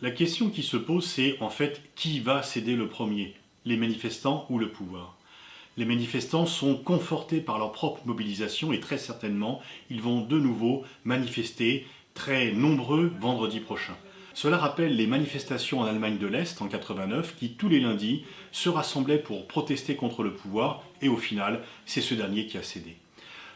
La question qui se pose, c'est en fait qui va céder le premier, les manifestants ou le pouvoir? Les manifestants sont confortés par leur propre mobilisation et très certainement, ils vont de nouveau manifester très nombreux vendredi prochain. Cela rappelle les manifestations en Allemagne de l'Est en 89 qui, tous les lundis, se rassemblaient pour protester contre le pouvoir et au final, c'est ce dernier qui a cédé.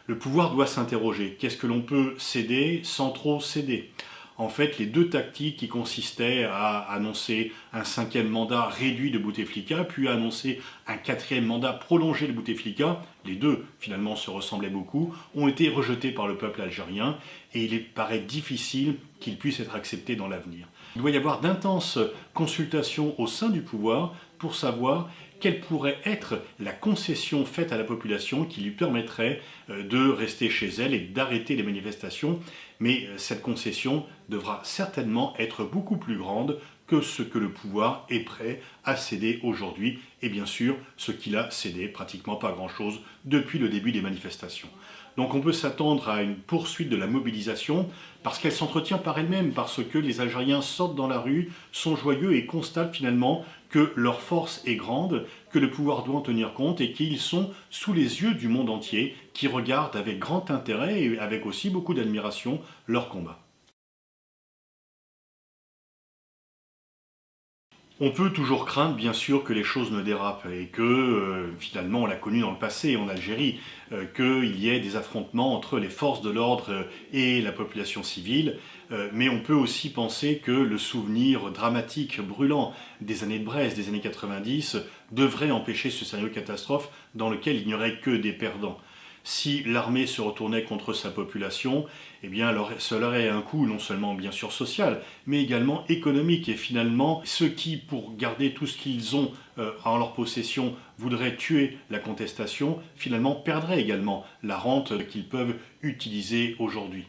Le pouvoir doit s'interroger. Qu'est-ce que l'on peut céder sans trop céder? En fait, les deux tactiques qui consistaient à annoncer un 5e mandat réduit de Bouteflika, puis à annoncer un 4e mandat prolongé de Bouteflika, les deux finalement se ressemblaient beaucoup, ont été rejetées par le peuple algérien et il paraît difficile qu'ils puissent être acceptés dans l'avenir. Il doit y avoir d'intenses consultations au sein du pouvoir pour savoir quelle pourrait être la concession faite à la population qui lui permettrait de rester chez elle et d'arrêter les manifestations. Mais cette concession devra certainement être beaucoup plus grande que ce que le pouvoir est prêt à céder aujourd'hui. Et bien sûr, ce qu'il a cédé, pratiquement pas grand-chose, depuis le début des manifestations. Donc on peut s'attendre à une poursuite de la mobilisation parce qu'elle s'entretient par elle-même, parce que les Algériens sortent dans la rue, sont joyeux et constatent finalement que leur force est grande, que le pouvoir doit en tenir compte et qu'ils sont sous les yeux du monde entier qui regarde avec grand intérêt et avec aussi beaucoup d'admiration leur combat. On peut toujours craindre, bien sûr, que les choses ne dérapent et que, finalement, on l'a connu dans le passé en Algérie, qu'il y ait des affrontements entre les forces de l'ordre et la population civile, mais on peut aussi penser que le souvenir dramatique, brûlant des années de Brest, des années 90, devrait empêcher ce scénario catastrophe dans lequel il n'y aurait que des perdants. Si l'armée se retournait contre sa population, eh bien, cela aurait un coût non seulement bien sûr social, mais également économique. Et finalement, ceux qui, pour garder tout ce qu'ils ont en leur possession, voudraient tuer la contestation, finalement perdraient également la rente qu'ils peuvent utiliser aujourd'hui.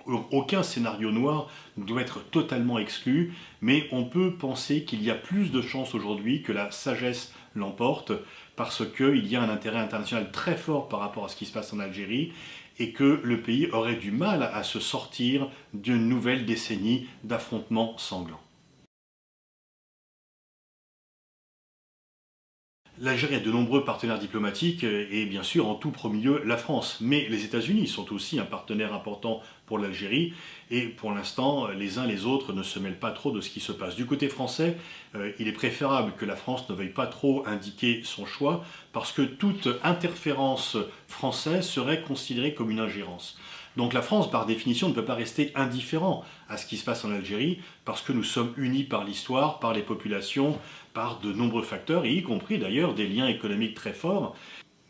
Aucun scénario noir ne doit être totalement exclu, mais on peut penser qu'il y a plus de chances aujourd'hui que la sagesse l'emporte, parce qu'il y a un intérêt international très fort par rapport à ce qui se passe en Algérie, et que le pays aurait du mal à se sortir d'une nouvelle décennie d'affrontements sanglants. L'Algérie a de nombreux partenaires diplomatiques et bien sûr en tout premier lieu la France. Mais les États-Unis sont aussi un partenaire important pour l'Algérie et pour l'instant les uns les autres ne se mêlent pas trop de ce qui se passe. Du côté français, il est préférable que la France ne veuille pas trop indiquer son choix parce que toute interférence française serait considérée comme une ingérence. Donc la France, par définition, ne peut pas rester indifférent à ce qui se passe en Algérie, parce que nous sommes unis par l'histoire, par les populations, par de nombreux facteurs, et y compris d'ailleurs des liens économiques très forts.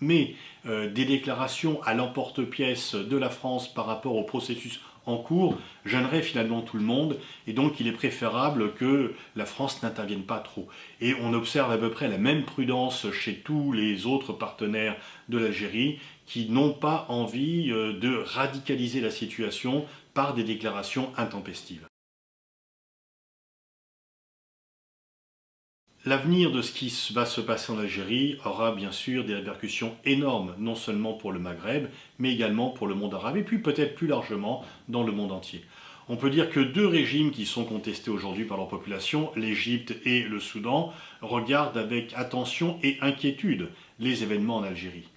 Mais des déclarations à l'emporte-pièce de la France par rapport au processus en cours gêneraient finalement tout le monde, et donc il est préférable que la France n'intervienne pas trop. Et on observe à peu près la même prudence chez tous les autres partenaires de l'Algérie, qui n'ont pas envie de radicaliser la situation par des déclarations intempestives. L'avenir de ce qui va se passer en Algérie aura bien sûr des répercussions énormes, non seulement pour le Maghreb, mais également pour le monde arabe, et puis peut-être plus largement dans le monde entier. On peut dire que deux régimes qui sont contestés aujourd'hui par leur population, l'Égypte et le Soudan, regardent avec attention et inquiétude les événements en Algérie.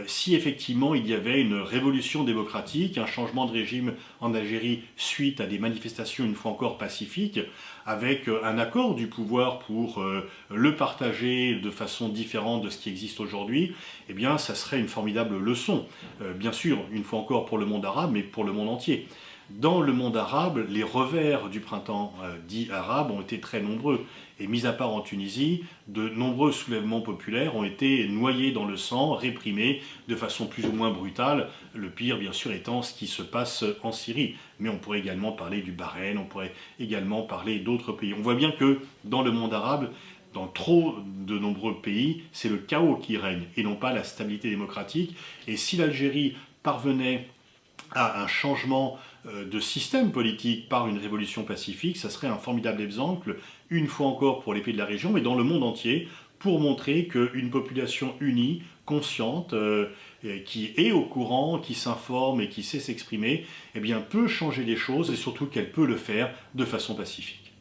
Si effectivement il y avait une révolution démocratique, un changement de régime en Algérie suite à des manifestations une fois encore pacifiques, avec un accord du pouvoir pour le partager de façon différente de ce qui existe aujourd'hui, eh bien ça serait une formidable leçon, bien sûr, une fois encore pour le monde arabe, mais pour le monde entier. Dans le monde arabe, les revers du printemps dit arabe ont été très nombreux. Et mis à part en Tunisie, de nombreux soulèvements populaires ont été noyés dans le sang, réprimés de façon plus ou moins brutale. Le pire, bien sûr, étant ce qui se passe en Syrie. Mais on pourrait également parler du Bahreïn, on pourrait également parler d'autres pays. On voit bien que dans le monde arabe, dans trop de nombreux pays, c'est le chaos qui règne et non pas la stabilité démocratique. Et si l'Algérie parvenait à un changement de système politique par une révolution pacifique, ça serait un formidable exemple, une fois encore pour les pays de la région, mais dans le monde entier, pour montrer qu'une population unie, consciente, qui est au courant, qui s'informe et qui sait s'exprimer, eh bien, peut changer les choses et surtout qu'elle peut le faire de façon pacifique.